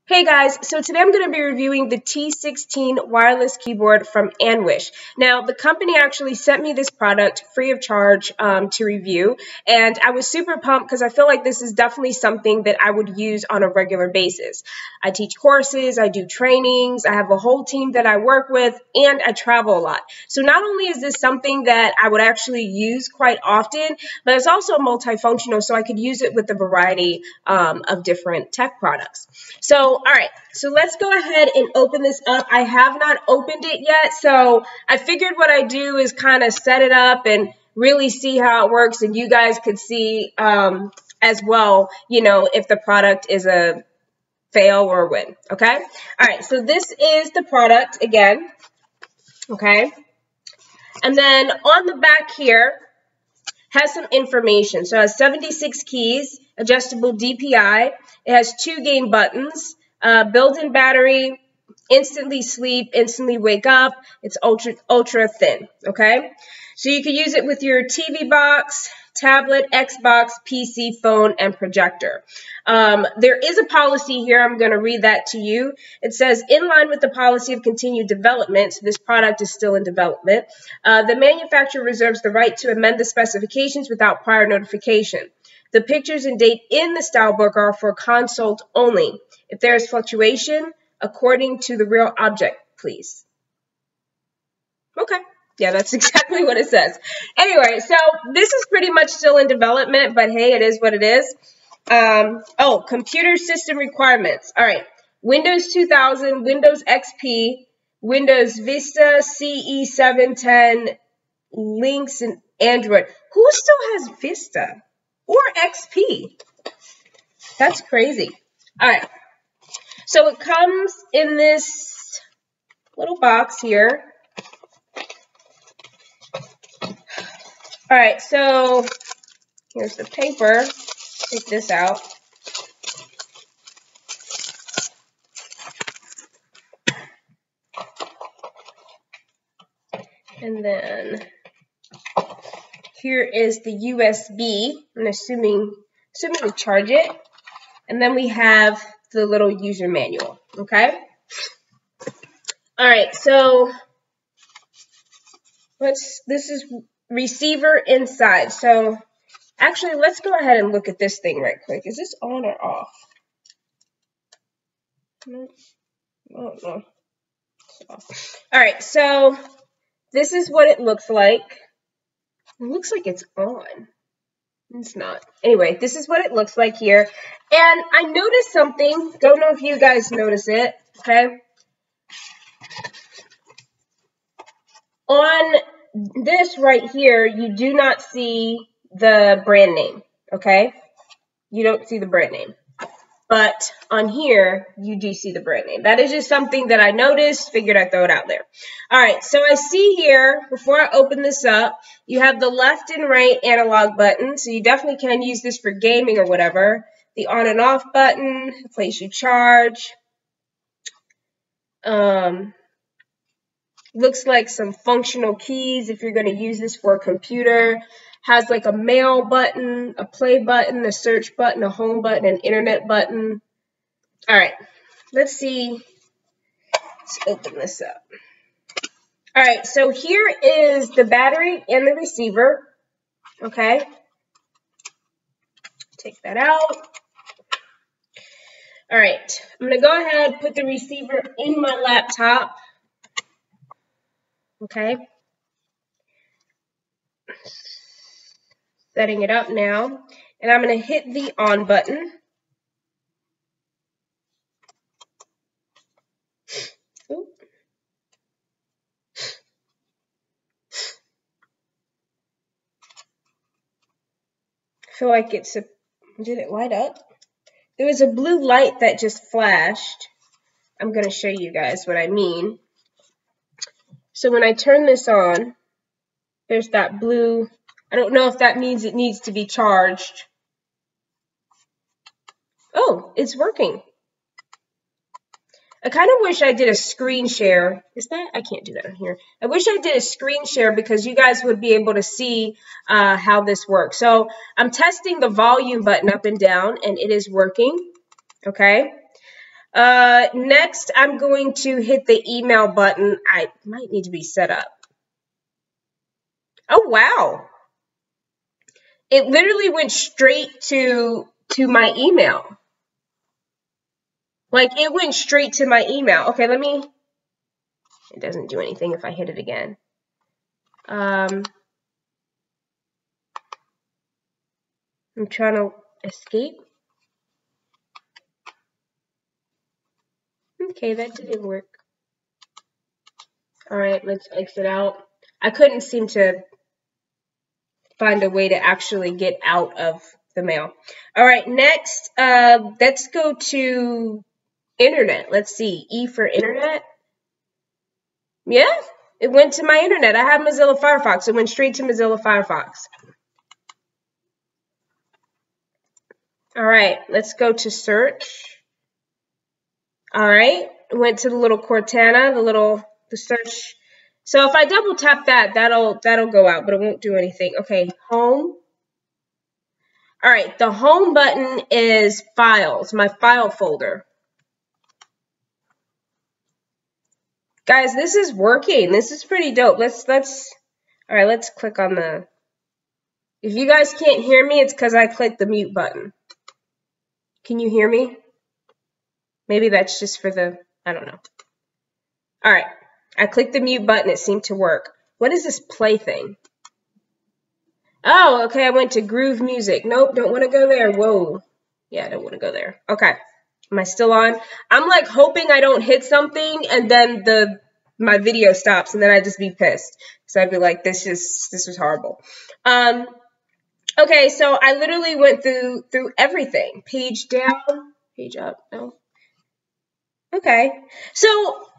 Hey guys, so today I'm going to be reviewing the T16 wireless keyboard from Anewish. Now, the company actually sent me this product free of charge to review, and I was super pumped because I feel like this is definitely something that I would use on a regular basis. I teach courses, I do trainings, I have a whole team that I work with, and I travel a lot. So not only is this something that I would actually use quite often, but it's also multifunctional, so I could use it with a variety of different tech products. So, all right, so let's go ahead and open this up. I have not opened it yet, so I figured what I do is kind of set it up and really see how it works, and you guys could see as well, you know, if the product is a fail or a win, okay? All right, so this is the product again, okay? And then on the back here has some information. So it has 76 keys, adjustable DPI. It has 2 gain buttons. Built-in battery, instantly sleep, instantly wake up. It's ultra thin, okay? So you can use it with your TV box, tablet, Xbox, PC, phone, and projector. There is a policy here. I'm going to read that to you. It says, in line with the policy of continued development, so this product is still in development, the manufacturer reserves the right to amend the specifications without prior notification. The pictures and date in the style book are for consult only. If there is fluctuation, according to the real object, please. Okay. Yeah, that's exactly what it says. Anyway, so this is pretty much still in development, but hey, it is what it is. Oh, computer system requirements. All right. Windows 2000, Windows XP, Windows Vista, CE 710, Linux, and Android. Who still has Vista or XP? That's crazy. All right. So it comes in this little box here. All right, so here's the paper. Take this out. And then here is the USB. I'm assuming to charge it. And then we have the little user manual, okay? All right, so this is receiver inside. So actually, let's go ahead and look at this thing right quick. Is this on or off? No. Oh, no. It's off. All right, so this is what it looks like. It looks like it's on. It's not. Anyway, this is what it looks like here. And I noticed something. Don't know if you guys notice it, okay? On this right here, you do not see the brand name, okay? You don't see the brand name. But on here, you do see the brand name. That is just something that I noticed, figured I'd throw it out there. All right, so I see here, before I open this up, you have the left and right analog button. So you definitely can use this for gaming or whatever. The on and off button, the place you charge. Looks like some functional keys if you're going to use this for a computer. Has like a mail button, a play button, a search button, a home button, an internet button. All right, let's see. Let's open this up. All right, so here is the battery and the receiver. Okay. Take that out. All right, I'm going to go ahead and put the receiver in my laptop. Okay. Setting it up now, and I'm going to hit the on button. Ooh. I feel like it's a, did it light up? There was a blue light that just flashed. I'm going to show you guys what I mean. So when I turn this on, there's that blue. I don't know if that means it needs to be charged. Oh, it's working. I kind of wish I did a screen share. Is that? I can't do that on here. I wish I did a screen share because you guys would be able to see how this works. So I'm testing the volume button up and down, and it is working. Okay. Next, I'm going to hit the email button. I might need to be set up. Oh, wow. It literally went straight to my email. Like, it went straight to my email. Okay, it doesn't do anything if I hit it again. I'm trying to escape. Okay, that didn't work. All right, let's exit out. I couldn't seem to find a way to actually get out of the mail. All right, next, let's go to internet. Let's see, E for internet. Yeah, it went to my internet. I have Mozilla Firefox. It went straight to Mozilla Firefox. All right, let's go to search. All right, went to the little Cortana, the search. So if I double tap that, that'll go out, but it won't do anything. Okay, home. All right, the home button is files, my file folder. Guys, this is working. This is pretty dope. All right, let's click on the, if you guys can't hear me, it's because I clicked the mute button. Can you hear me? Maybe that's just for the, I don't know. All right, I clicked the mute button. It seemed to work. What is this play thing? Oh, okay, I went to Groove Music. Nope, don't want to go there. Whoa. Yeah, I don't want to go there. Okay. Am I still on? I'm like hoping I don't hit something and then my video stops and then I'd just be pissed. So I'd be like, this was horrible. Okay, so I literally went through everything. Page down, page up. No. Okay. So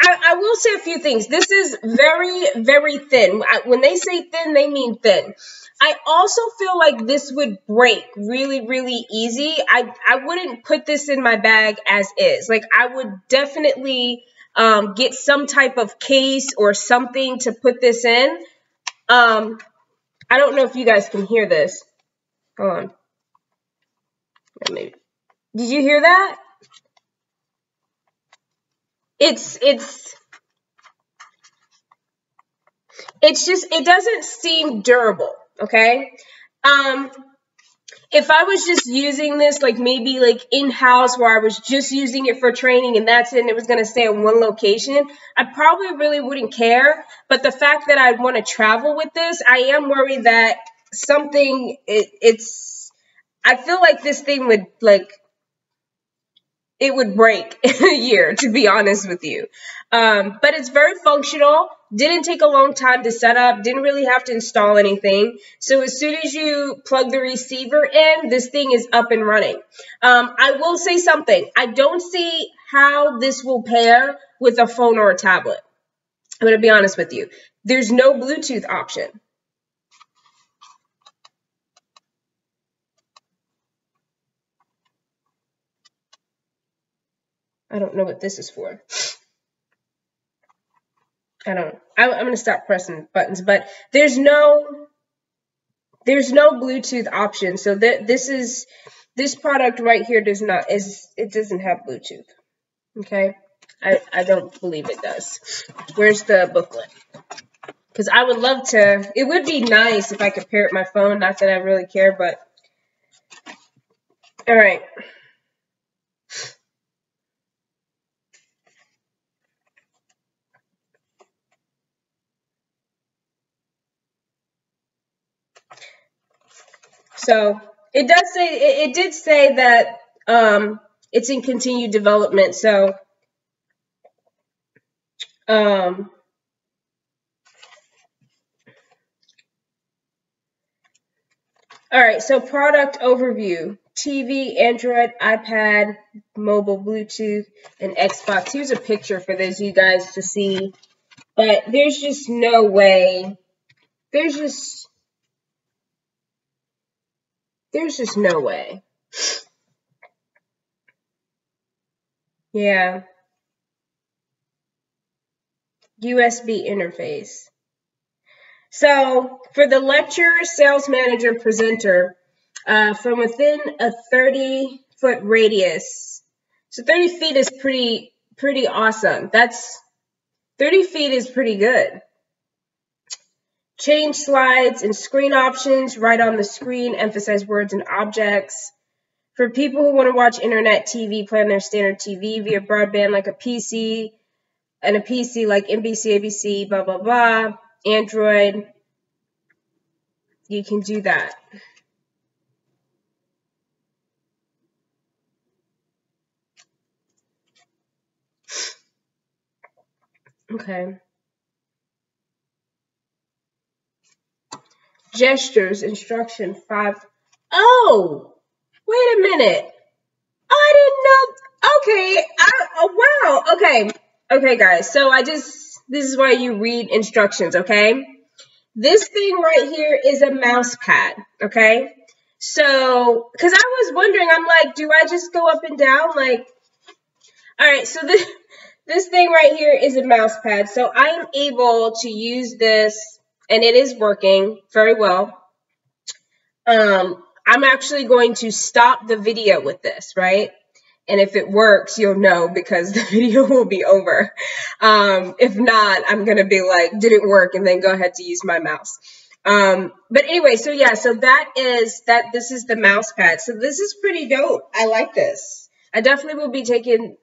I will say a few things. This is very, very thin. When they say thin, they mean thin. I also feel like this would break really, really easy. I wouldn't put this in my bag as is. Like, I would definitely get some type of case or something to put this in. I don't know if you guys can hear this. Hold on. Maybe. Did you hear that? It's just, it doesn't seem durable, okay? If I was just using this, like maybe like in-house where I was just using it for training and that's it and it was going to stay in one location, I probably really wouldn't care. But the fact that I'd want to travel with this, I am worried that something, I feel like this thing would it would break in a year, to be honest with you. But it's very functional. Didn't take a long time to set up. Didn't really have to install anything. So as soon as you plug the receiver in, this thing is up and running. I will say something. I don't see how this will pair with a phone or a tablet. I'm going to be honest with you. There's no Bluetooth option. I don't know what this is for. I'm going to stop pressing buttons, but there's no Bluetooth option. So this product right here doesn't have Bluetooth. Okay. I don't believe it does. Where's the booklet? Because I would love to, it would be nice if I could pair it with my phone. Not that I really care, but all right. So it did say that it's in continued development. So all right, so product overview: TV, Android, iPad, mobile, Bluetooth, and Xbox. Here's a picture for those of you guys to see, but there's just no way. There's just no way. Yeah. USB interface. So for the lecturer, sales manager, presenter, from within a 30-foot radius, So 30 feet is pretty awesome. 30 feet is pretty good. Change slides and screen options right on the screen. Emphasize words and objects. For people who want to watch internet TV, play on their standard TV via broadband like a PC, and a PC like NBC, ABC, blah, blah, blah. Android, you can do that. Okay. Gestures, instruction 5. Oh, wait a minute. I didn't know. Okay. Oh, wow. Okay. Okay, guys. So this is why you read instructions, okay? This thing right here is a mouse pad, okay? So, because I was wondering, I'm like, do I just go up and down? Like, all right, so this thing right here is a mouse pad. So I am able to use this, and it is working very well. I'm actually going to stop the video with this, right? And if it works, you'll know because the video will be over. If not, I'm going to be like, didn't work, and then go ahead to use my mouse. But anyway, so yeah, so this is the mouse pad. So this is pretty dope. I like this. I definitely will be taking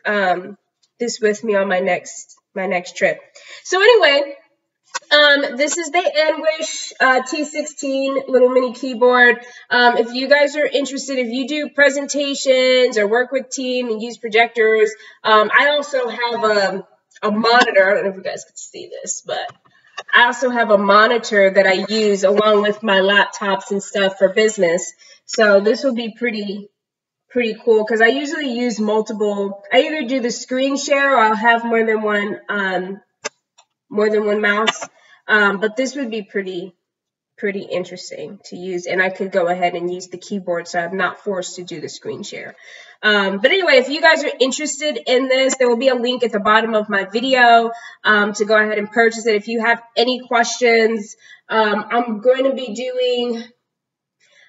this with me on my next trip. So anyway, this is the Anewish T16 little mini keyboard. If you guys are interested, if you do presentations or work with team and use projectors, I also have a monitor. I don't know if you guys can see this, but I also have a monitor that I use along with my laptops and stuff for business. So this will be pretty cool because I usually use multiple. I either do the screen share or I'll have more than one mouse. But this would be pretty interesting to use, and I could go ahead and use the keyboard, so I'm not forced to do the screen share. But anyway, if you guys are interested in this, there will be a link at the bottom of my video to go ahead and purchase it. If you have any questions, I'm going to be doing.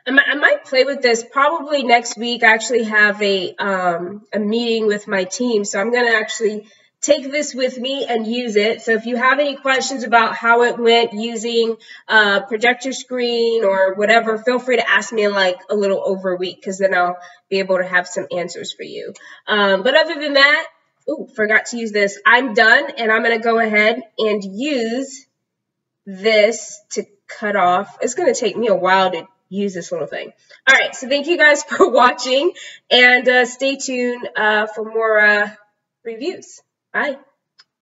I might play with this probably next week. I actually have a meeting with my team, so I'm going to actually take this with me and use it. So if you have any questions about how it went using projector screen or whatever, feel free to ask me in like a little over a week because then I'll be able to have some answers for you. But other than that, forgot to use this. I'm done, and I'm going to go ahead and use this to cut off. It's going to take me a while to use this little thing. All right, so thank you guys for watching, and stay tuned for more reviews. Bye.